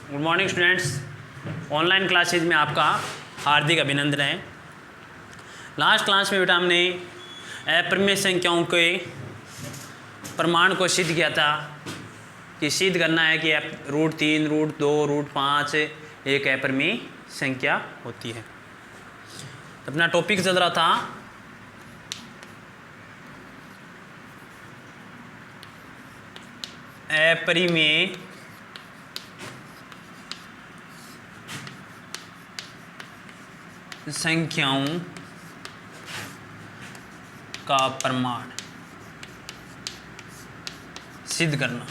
Good morning students. Online classes में आपका हार्दिक अभिनंदन है। लास्ट क्लास में बेटा हमने अपरिमेय संख्याओं के प्रमाण को सिद्ध किया था कि सिद्ध करना है कि √3, √2, √5 एक अपरिमेय संख्या होती है। अपना टॉपिक चल रहा था अपरिमेय संख्याओं का प्रमाण सिद्ध करना।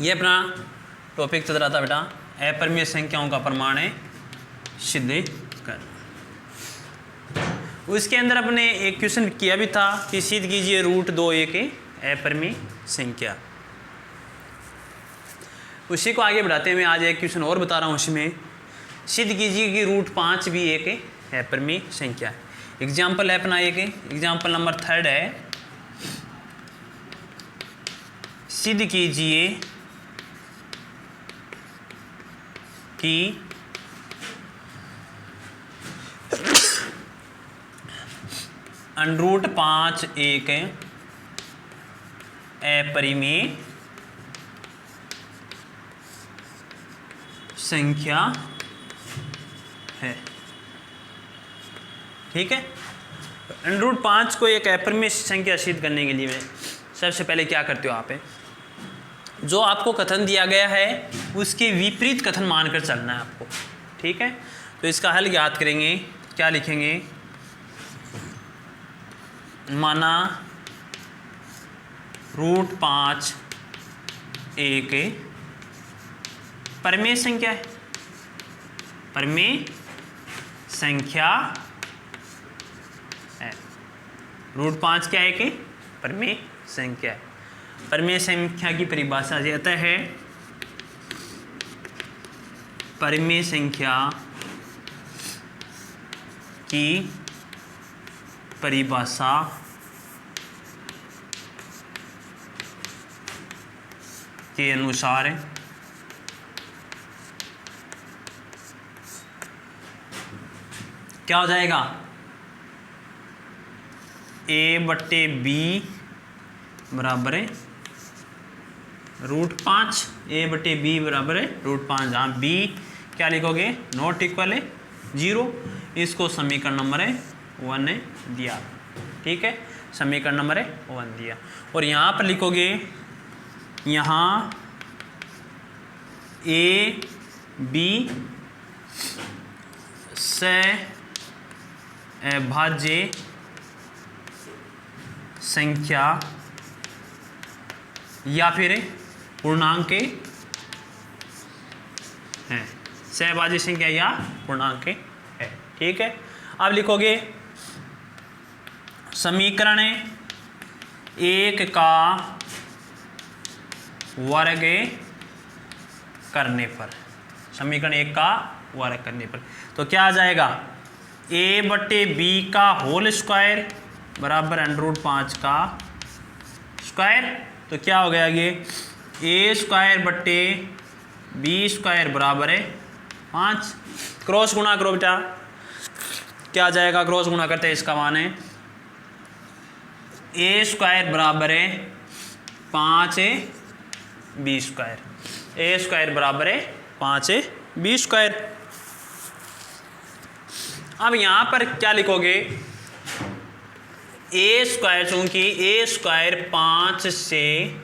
ये अपना टॉपिक चल रहा था बेटा, अपरिमेय संख्याओं का प्रमाण है सिद्ध करना। उसके अंदर अपने एक क्वेश्चन किया भी था कि सिद्ध कीजिए √2 एक अपरिमेय संख्या। उसी को आगे बढ़ाते हुए आज एक क्वेश्चन और बता रहा हूँ। उसमें सिद्ध कीजिए कि √5 भी एक अपरिमेय संख्या है। एग्जाम्पल है अपना एक एग्जाम्पल नंबर 3 है, सिद्ध कीजिए कि √5 एक अपरिमेय संख्या है। ठीक है, √5 को एक अपरिमेय संख्या सिद्ध करने के लिए सबसे पहले क्या करते हो आप, जो आपको कथन दिया गया है उसके विपरीत कथन मानकर चलना है आपको। ठीक है, तो इसका हल ज्ञात करेंगे। क्या लिखेंगे, माना √5 एक परिमेय संख्या है। परिमेय संख्या है। √5 क्या है कि परिमेय संख्या है। परिमेय संख्या की परिभाषा देता है, परिमेय संख्या की परिभाषा के अनुसार क्या हो जाएगा, a/b बराबर है √5। a/b बराबर है √5। जहाँ b क्या लिखोगे, नॉट इक्वल है 0। इसको समीकरण नंबर 1 दिया। ठीक है, समीकरण नंबर 1 दिया। और यहाँ पर लिखोगे, यहाँ a b से अभाज्य संख्या या फिर पूर्णांक है। सहभाज्य संख्या या पूर्णांक है। ठीक है, अब लिखोगे समीकरण 1 का वर्ग करने पर, समीकरण 1 का वर्ग करने पर तो क्या आ जाएगा, a/b का होल स्क्वायर बराबर √5 का स्क्वायर। तो क्या हो गया, ये a²/b² बराबर है 5। क्रॉस गुणा करो बेटा, क्या आ जाएगा, क्रॉस गुणा करते हैं इसका मान है a² बराबर है 5b²। a² बराबर है 5b²। अब यहां पर क्या लिखोगे, a², चूंकि a² 5 से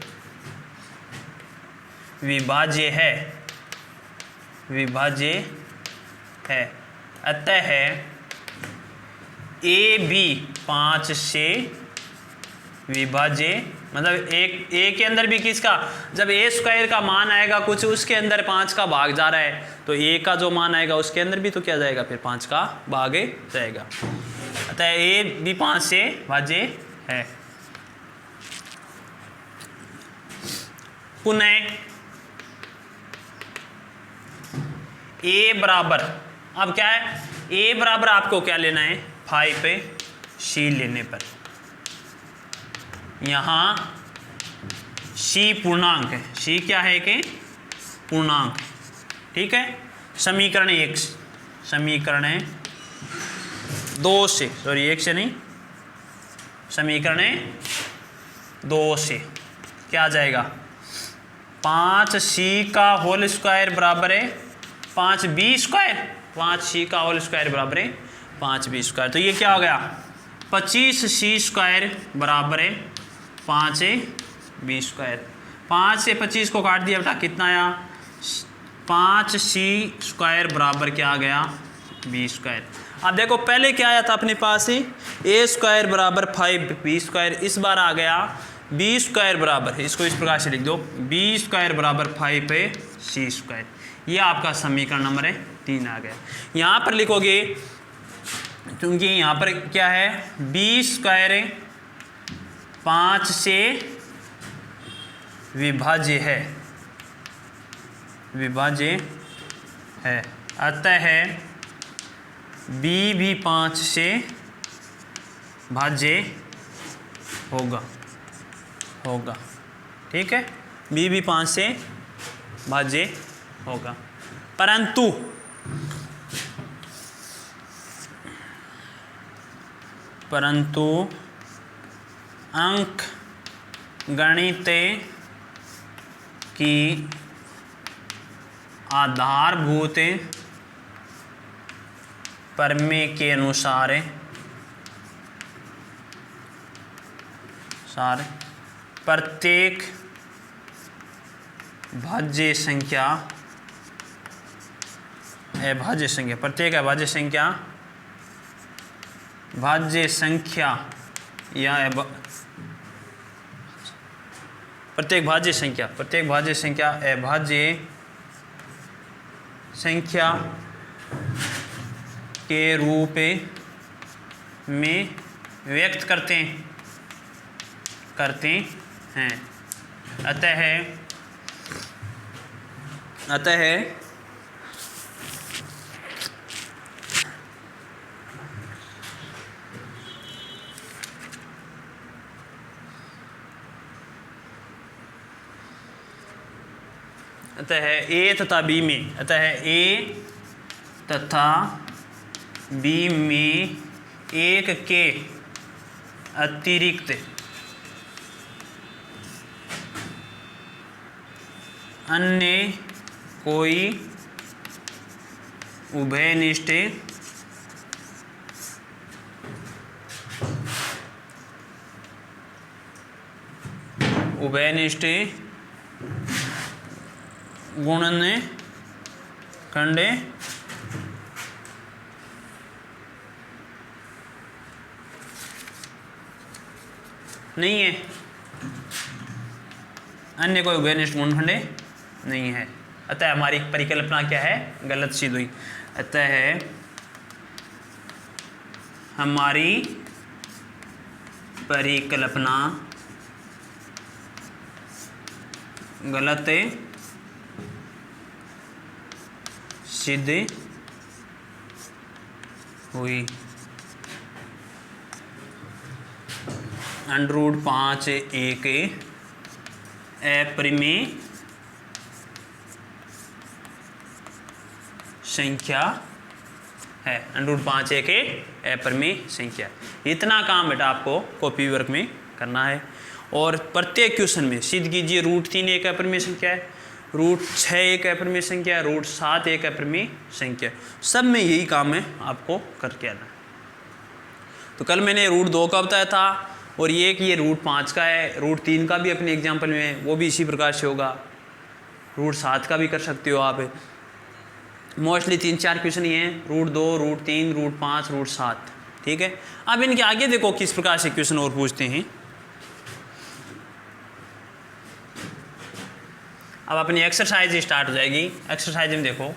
विभाज्य है, अतः a भी 5 से विभाज्य, मतलब एक a के अंदर भी किसका, जब a² का मान आएगा कुछ, उसके अंदर 5 का भाग जा रहा है, तो a का जो मान आएगा उसके अंदर भी तो क्या जाएगा, फिर 5 का भाग जाएगा। अतः a भी 5 से विभाज्य है। पुनः a बराबर, अब क्या है, a बराबर आपको क्या लेना है, 5c लेने पर यहाँ सी पूर्णांक है, सी क्या है कि पूर्णांक, ठीक है। समीकरण 1, समीकरण 2 से, सॉरी 1 से नहीं, समीकरण 2 से क्या आ जाएगा, 5c का होल स्क्वायर बराबर है 5b स्क्वायर, 5c का होल स्क्वायर बराबर है 5b स्क्वायर। तो ये क्या हो गया, 25c स्क्वायर बराबर है 5b स्क्वायर। 5 से 25 को काट दिया बेटा, कितना आया, 5c स्क्वायर बराबर क्या आ गया, b स्क्वायर। अब देखो पहले क्या आया था अपने पास ही, a स्क्वायर बराबर 5b स्क्वायर, इस बार आ गया b स्क्वायर बराबर, इसको इस प्रकार से लिख दो, b स्क्वायर बराबर 5c स्क्वायर। ये आपका समीकरण नंबर 3 आ गया। यहाँ पर लिखोगे, क्योंकि यहाँ पर क्या है, b स्क्वायर 5 से विभाज्य है, विभाज्य है, अतः b भी 5 से भाज्य होगा, होगा, ठीक है, b भी 5 से भाज्य होगा। परंतु परंतु अंक गणित की आधारभूत प्रमेय के अनुसार प्रत्येक भाज्य संख्या, अभाज्य संख्या, प्रत्येक अभाज्य संख्या, भाज्य संख्या या प्रत्येक भाज्य संख्या, प्रत्येक भाज्य संख्या अभाज्य संख्या के रूप में व्यक्त करते हैं। अतः ए तथा बी में, अतः ए तथा बी में एक के अतिरिक्त अन्य कोई उभयनिष्ठ गुणनखंड नहीं है, अन्य कोई उभयनिष्ठ गुणनखंड नहीं है। अतः हमारी परिकल्पना क्या है, गलत सिद्ध हुई। अतः हमारी परिकल्पना गलत सिद्ध हुई। √5 एक अपरिमेय संख्या है, √5 एक अपरिमेय संख्या। इतना काम बेटा आपको कॉपी वर्क में करना है। और प्रत्येक क्वेश्चन में सिद्ध कीजिए, √3 एक अपरिमेय संख्या है, √6 एक अपरिमेय संख्या है, √7 एक अपरिमेय संख्या है। सब में यही काम है आपको करके आना है। तो कल मैंने √2 का बताया था, और ये कि ये √5 का है, √3 का भी अपने एग्जाम्पल में वो भी इसी प्रकार से होगा, √7 का भी कर सकते हो आप। मोस्टली 3-4 क्वेश्चन ही हैं, √2, √3, √5, √7, ठीक है। अब इनके आगे देखो किस प्रकार से क्वेश्चन और पूछते हैं। अब अपनी एक्सरसाइज स्टार्ट हो जाएगी। एक्सरसाइज में देखो,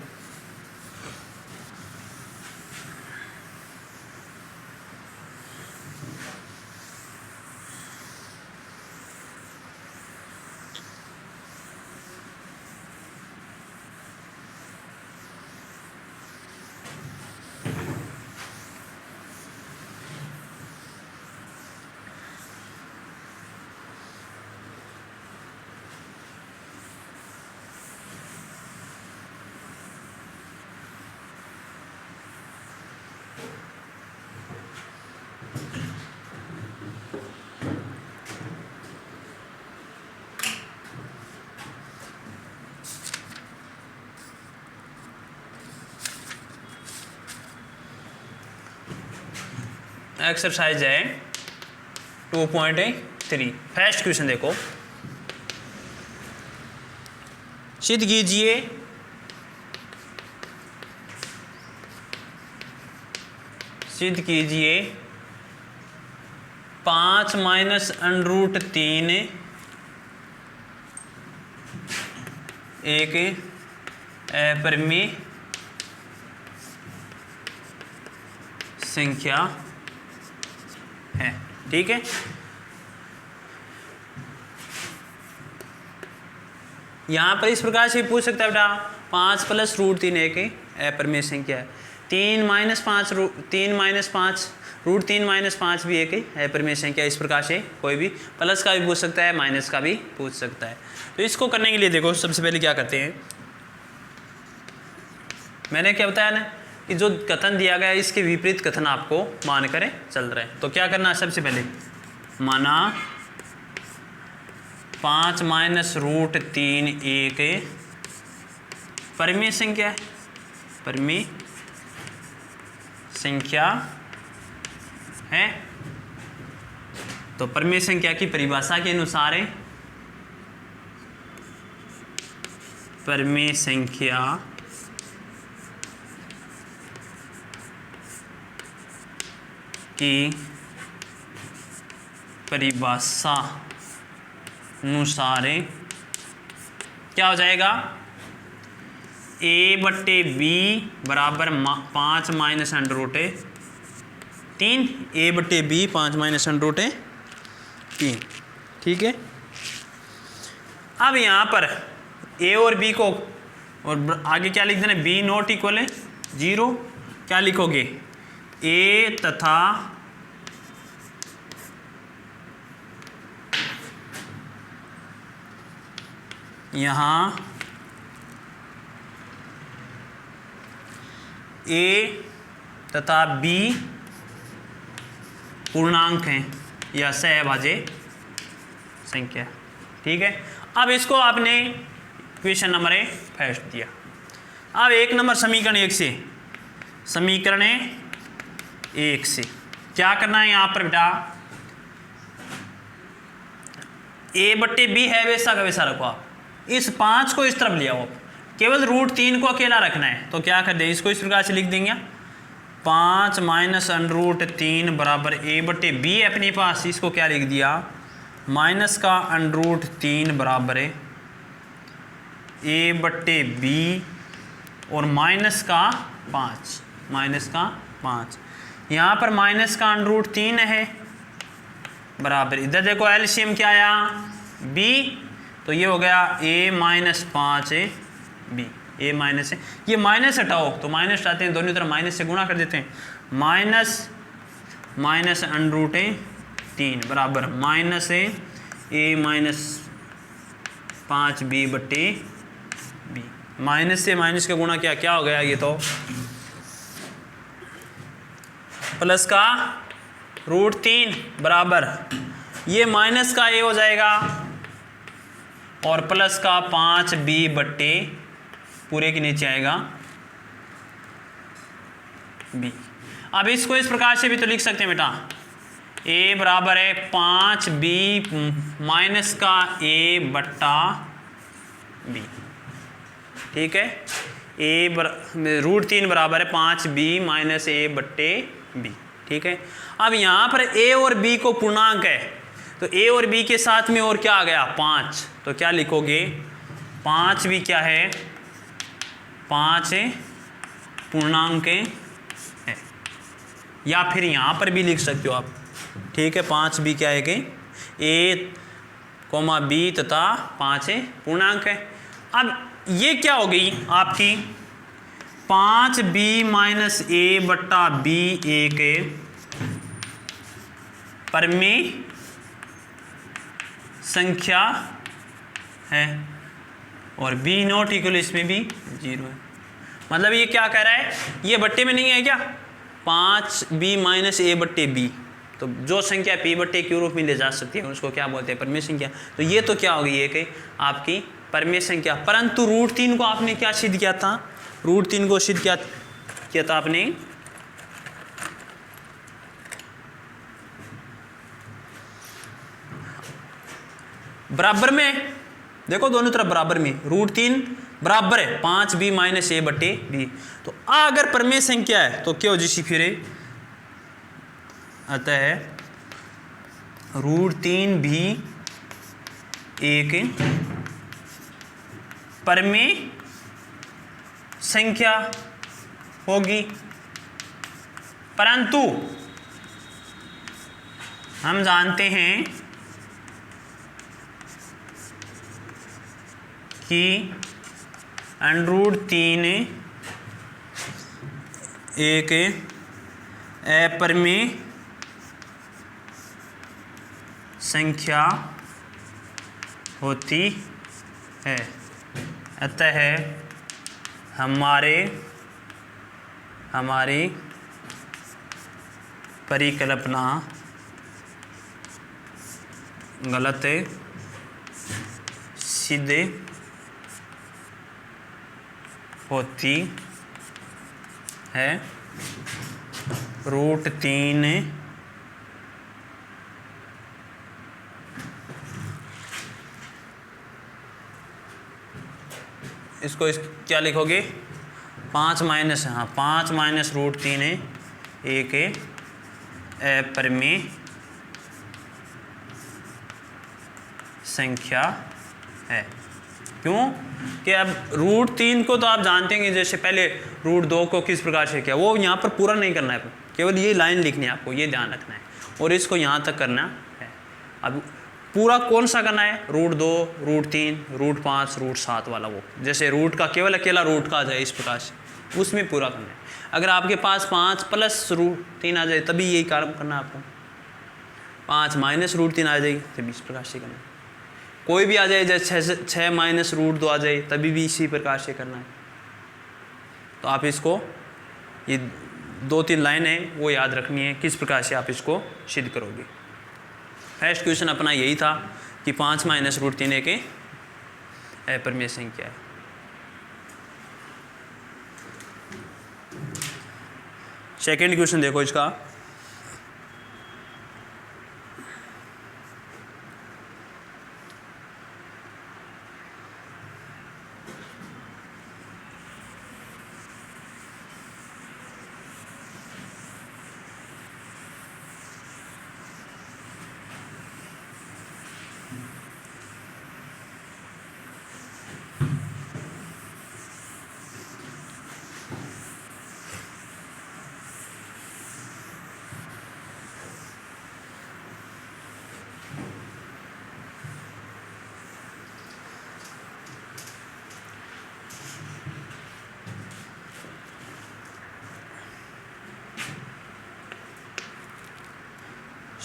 एक्सरसाइज है 2.3। फर्स्ट क्वेश्चन देखो, सिद्ध कीजिए सिद्ध कीजिए 5 माइनस अंडर रूट 3 एक अपरिमेय संख्या है। ठीक है, यहां पर इस प्रकार से पूछ सकता है बेटा 5 प्लस रूट 3 एक अपरिमेय संख्या है। 3 माइनस 5 रूट 3 माइनस 5 भी एक अपरिमेय संख्या। इस प्रकार से कोई भी प्लस का भी पूछ सकता है, माइनस का भी पूछ सकता है। तो इसको करने के लिए देखो सबसे पहले क्या करते हैं, मैंने क्या बताया ना कि जो कथन दिया गया है इसके विपरीत कथन आपको मान कर चल रहे हैं। तो क्या करना है, सबसे पहले माना 5 माइनस रूट 3 एक परिमेय संख्या है, परिमेय संख्या है। तो परिमेय संख्या की परिभाषा के अनुसार है परिमेय संख्या की परिभाषा अनुसार क्या हो जाएगा, a बट्टे b बराबर 5 माइनस अंडर रूट 3। a बट्टे b 5 माइनस अंडर रूट 3। ठीक है, अब यहाँ पर a और b को और आगे क्या लिख देना, b नॉट इक्वल है 0। क्या लिखोगे, a तथा यहाँ a तथा b पूर्णांक हैं या सहभाज्य संख्या। ठीक है, अब इसको आपने क्वेश्चन नंबर 1 दिया। अब 1 नंबर समीकरण 1 से क्या करना है, यहाँ पर बेटा a बट्टे b है वैसा का वैसा रखो। आप इस 5 को इस तरफ ले आओ, केवल रूट 3 को अकेला रखना है। तो क्या कर दे, इसको इस प्रकार से लिख देंगे 5 माइनस अंडर रूट 3 बराबर a बट्टे b अपने पास, इसको क्या लिख दिया, माइनस का अंडर रूट 3 बराबर है a बट्टे b और माइनस का 5। यहाँ पर माइनस का अंडर रूट 3 है बराबर, इधर देखो एलसीएम क्या आया b, तो ये हो गया a minus 5 b। a minus है, ये माइनस हटाओ तो माइनस हटाते हैं, दोनों तरफ माइनस से गुणा कर देते हैं। माइनस अंडर रूट 3 बराबर माइनस है a माइनस 5 b बट्टे b। माइनस से माइनस का गुणा क्या हो गया, ये तो प्लस का रूट 3 बराबर ये माइनस का a हो जाएगा और प्लस का 5b बट्टे पूरे के नीचे आएगा b। अब इसको इस प्रकार से भी तो लिख सकते हैं बेटा, a बराबर है 5b माइनस का a बट्टा b। ठीक है, रूट 3 बराबर है 5b माइनस a बट्टे b। ठीक है, अब यहाँ पर a और b को पूर्णांक है, तो a और b के साथ में और क्या आ गया 5, तो क्या लिखोगे 5 भी क्या है, 5 पूर्णांक है, या फिर यहाँ पर भी लिख सकते हो आप। ठीक है, 5 भी क्या है कि a, b तथा 5 पूर्णांक है। अब ये क्या हो गई आपकी 5b माइनस a बट्टा b एक परिमेय संख्या है और b नॉट इक्वल इसमें भी 0 है। मतलब ये क्या कह रहा है, ये बट्टे में नहीं है क्या, 5b माइनस a बट्टे b, तो जो संख्या p बट्टे q रूप में ले जा सकती है उसको क्या बोलते हैं, परिमेय संख्या। तो ये तो क्या होगी, ये कि आपकी परिमेय संख्या। परंतु रूट 3 को आपने क्या सिद्ध किया था, रूट 3 को सिद्ध किया था आपने बराबर में, देखो दोनों तरफ बराबर में, √3 बराबर है 5b माइनस a बटे b। तो अगर प्रमेय संख्या है तो क्या हो जी फिर अतः √3 भी एक प्रमेय संख्या होगी, परंतु हम जानते हैं कि √3 एक अप्रमेय संख्या होती है। अतः हमारी परिकल्पना गलत सिद्ध होती है। √3 इसको क्या लिखोगे 5 माइनस, हाँ 5 माइनस √3 एक अप्रमेय संख्या है। क्यों कि अब √3 को तो आप जानते हैं, जैसे पहले √2 को किस प्रकार से किया, वो यहाँ पर पूरा नहीं करना है, केवल ये लाइन लिखनी है, आपको ये ध्यान रखना है, और इसको यहाँ तक करना है। अब पूरा कौन सा करना है, √2 √3 √5 √7 वाला, वो जैसे रूट का केवल अकेला रूट का आ जाए इस प्रकार से, उसमें पूरा करना है। अगर आपके पास 5 प्लस √3 आ जाए तभी यही काम करना है आपको, 5 माइनस √3 आ जाएगी तभी इस प्रकार से करना है। कोई भी आ जाए, जैसे 6 माइनस √2 आ जाए तभी भी इसी प्रकार से करना है। तो आप इसको ये 2-3 लाइन है वो याद रखनी है, किस प्रकार से आप इसको सिद्ध करोगे। फर्स्ट क्वेश्चन अपना यही था कि 5 माइनस √3 एक अप्रमेय संख्या है। सेकेंड क्वेश्चन देखो इसका,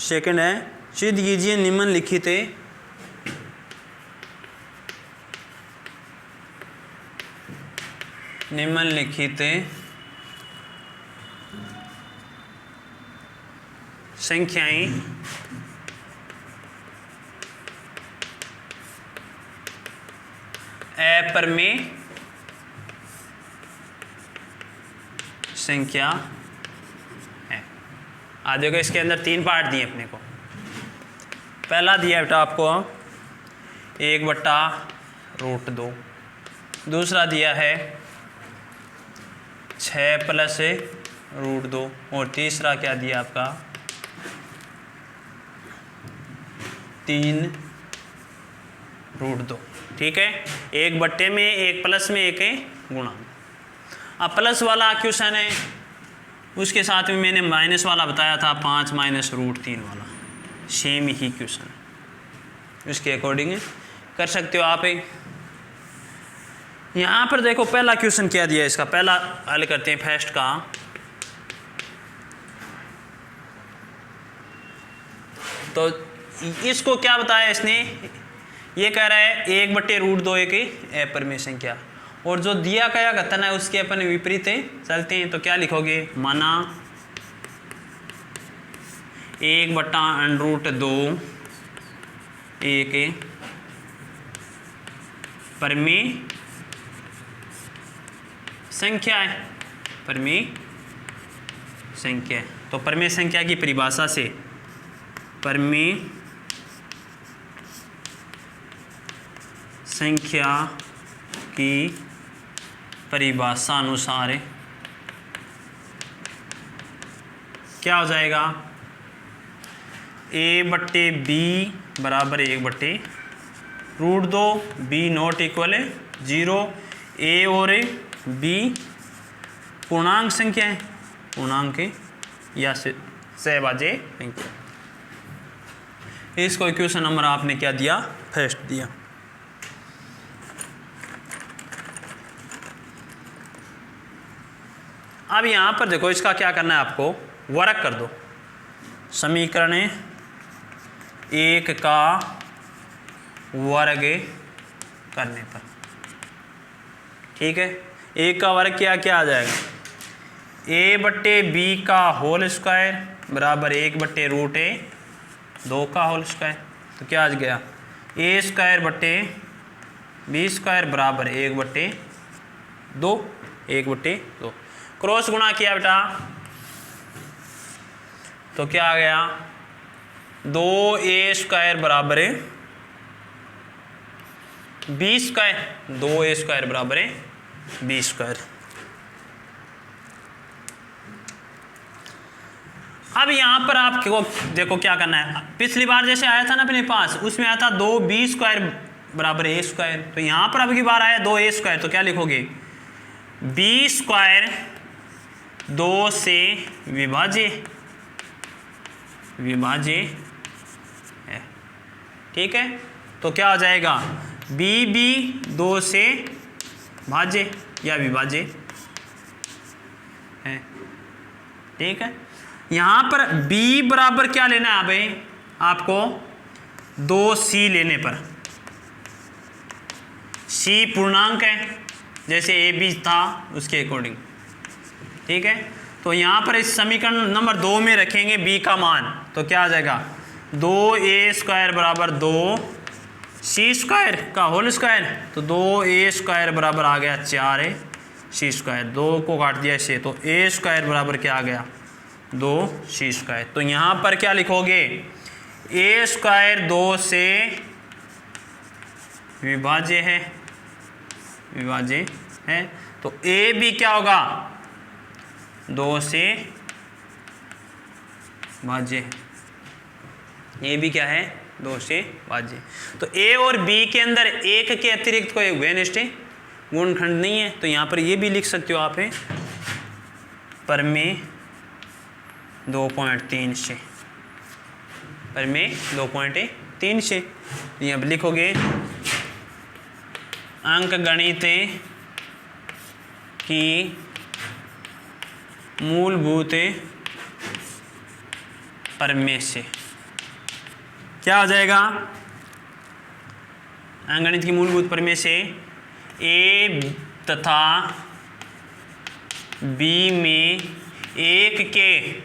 सेकंड है सिद्ध कीजिए निम्नलिखित संख्याएं अप्रमेय संख्या है। आज देखो इसके अंदर 3 पार्ट दिए अपने को। पहला दिया बेटा आपको 1/√2, दूसरा दिया है 6 प्लस √2, और तीसरा क्या दिया आपका 3√2। ठीक है, एक बट्टे में, एक प्लस में, एक गुणा। अब प्लस वाला क्वेश्चन है, उसके साथ में मैंने माइनस वाला बताया था 5 माइनस √3 वाला, सेम ही क्वेश्चन, उसके अकॉर्डिंग कर सकते हो आप। यहाँ पर देखो पहला क्वेश्चन क्या दिया, इसका पहला हल करते हैं फर्स्ट का। तो इसको क्या बताया इसने, ये कह रहा है 1/√2 एक अप्रमेय संख्या, और जो दिया गया कथन है उसके अपन विपरीत चलते हैं। तो क्या लिखोगे, माना 1/√2 एक प्रमेय संख्या है, प्रमेय संख्या। तो प्रमेय संख्या की परिभाषा से प्रमेय संख्या की परिभाषा अनुसार क्या हो जाएगा, a/b बराबर 1/√2, b नॉट इक्वल 0। a और b पूर्णांक संख्या है, पूर्णांक या सहभाज्य संख्या। इसको इक्वेशन नंबर आपने क्या दिया, फर्स्ट दिया। अब यहां पर देखो इसका क्या करना है, आपको वर्ग कर दो। समीकरण 1 का वर्ग करने पर, ठीक है, 1 का वर्ग क्या आ जाएगा, a/b का होल स्क्वायर बराबर 1/√2 का होल स्क्वायर। तो क्या आ गया, a²/b² बराबर 1/2। क्रॉस गुणा किया बेटा तो क्या आ गया, 2a² बराबर b², 2a² बराबर b²। अब यहां पर आपको देखो क्या करना है, पिछली बार जैसे आया था ना अपने पास, उसमें आया था 2b² बराबर a²। तो यहां पर अब की बार आया 2a², तो क्या लिखोगे, b² 2 से विभाज्य है, ठीक है। तो क्या हो जाएगा, b 2 से भाज्य या विभाज्य है, ठीक है। यहां पर b बराबर क्या लेना है भाई, आपको 2c लेने पर, c पूर्णांक है जैसे a b था उसके अकॉर्डिंग, ठीक है। तो यहां पर इस समीकरण नंबर 2 में रखेंगे b का मान, तो क्या आ जाएगा, 2a² बराबर 2c² का होल स्क्वायर। तो 2a² बराबर आ गया 4c², 2 को काट दिया इसे, तो a² बराबर क्या आ गया, 2c²। तो यहां पर क्या लिखोगे, a² 2 से विभाज्य है, तो a भी क्या होगा, 2 से भाज्य है, ये भी क्या है, 2 से भाज्य। तो a और b के अंदर एक के अतिरिक्त कोई व्यनिष्ठ गुणनखंड नहीं है, तो यहां पर ये भी लिख सकते हो आप, परमेय 2.3 से, परमेय 2.3 से। यहाँ लिखोगे अंक गणित की मूलभूत प्रमेय से, क्या हो जाएगा, अंकगणित की मूलभूत प्रमेय से a तथा b में एक के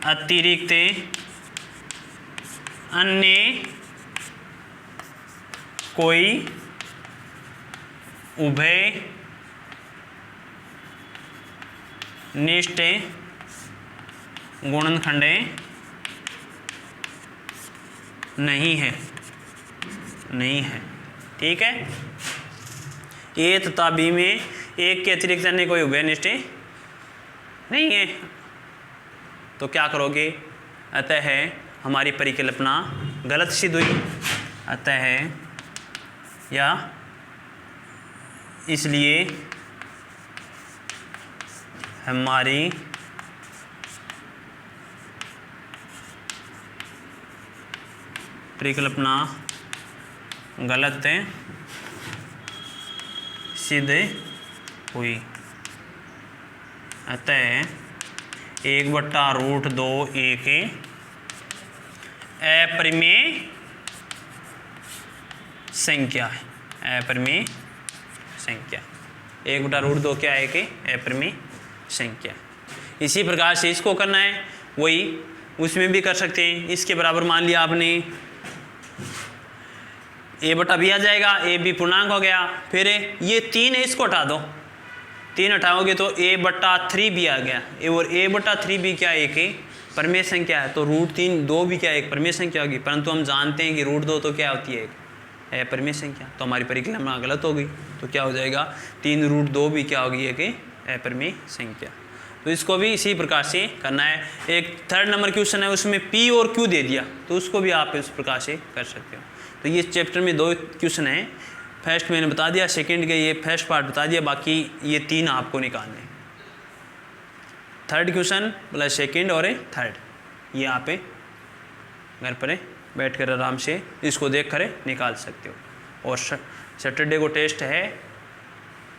अतिरिक्त अन्य कोई उभयनिष्ठ गुणनखंड नहीं है, ठीक है। ए तथा बी में एक के अतिरिक्त अन्य कोई उभयनिष्ठ नहीं है, तो क्या करोगे, अतः हमारी परिकल्पना गलत सिद्ध हुई, अतः या इसलिए हमारी परिकल्पना गलत सिद्ध हुई, अतः 1/√2 एक अपरिमेय संख्या है, अपरिमेय संख्या 1/√2 क्या है कि अपरिमेय संख्या। इसी प्रकार से इसको करना है, वही उसमें भी कर सकते हैं। इसके बराबर मान लिया आपने a/b आ जाएगा, a b पूर्णांक हो गया, फिर ये 3 है इसको हटा दो, 3 हटाओगे तो a/3b आ गया, और a/3b क्या है कि परमेय संख्या है, तो √3 2 भी क्या है एक परमेय संख्या होगी। परंतु हम जानते हैं कि √2 तो क्या होती है अपरिमेय संख्या, तो हमारी परिकल्पना गलत हो गई। तो क्या हो जाएगा, 3√2 भी क्या होगी है कि अपरिमेय संख्या। तो इसको भी इसी प्रकार से करना है। एक थर्ड नंबर क्वेश्चन है, उसमें P और Q दे दिया, तो उसको भी आप इस प्रकार से कर सकते हो। तो ये चैप्टर में 2 क्वेश्चन हैं, फर्स्ट मैंने बता दिया, सेकंड के ये फर्स्ट पार्ट बता दिया, बाकी ये 3 आपको निकालने हैं। थर्ड क्वेश्चन प्लस सेकंड और थर्ड, ये आप घर पर बैठ कर आराम से इसको देख कर निकाल सकते हो। और सैटरडे को टेस्ट है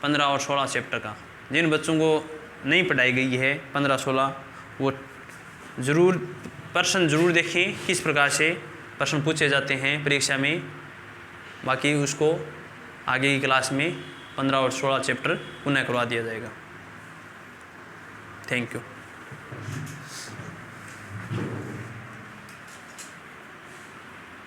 15 और 16 चैप्टर का। जिन बच्चों को नहीं पढ़ाई गई है 15-16, वो ज़रूर प्रश्न ज़रूर देखें किस प्रकार से प्रश्न पूछे जाते हैं परीक्षा में। बाकी उसको आगे की क्लास में 15 और 16 चैप्टर पुनः करवा दिया जाएगा। Thank you.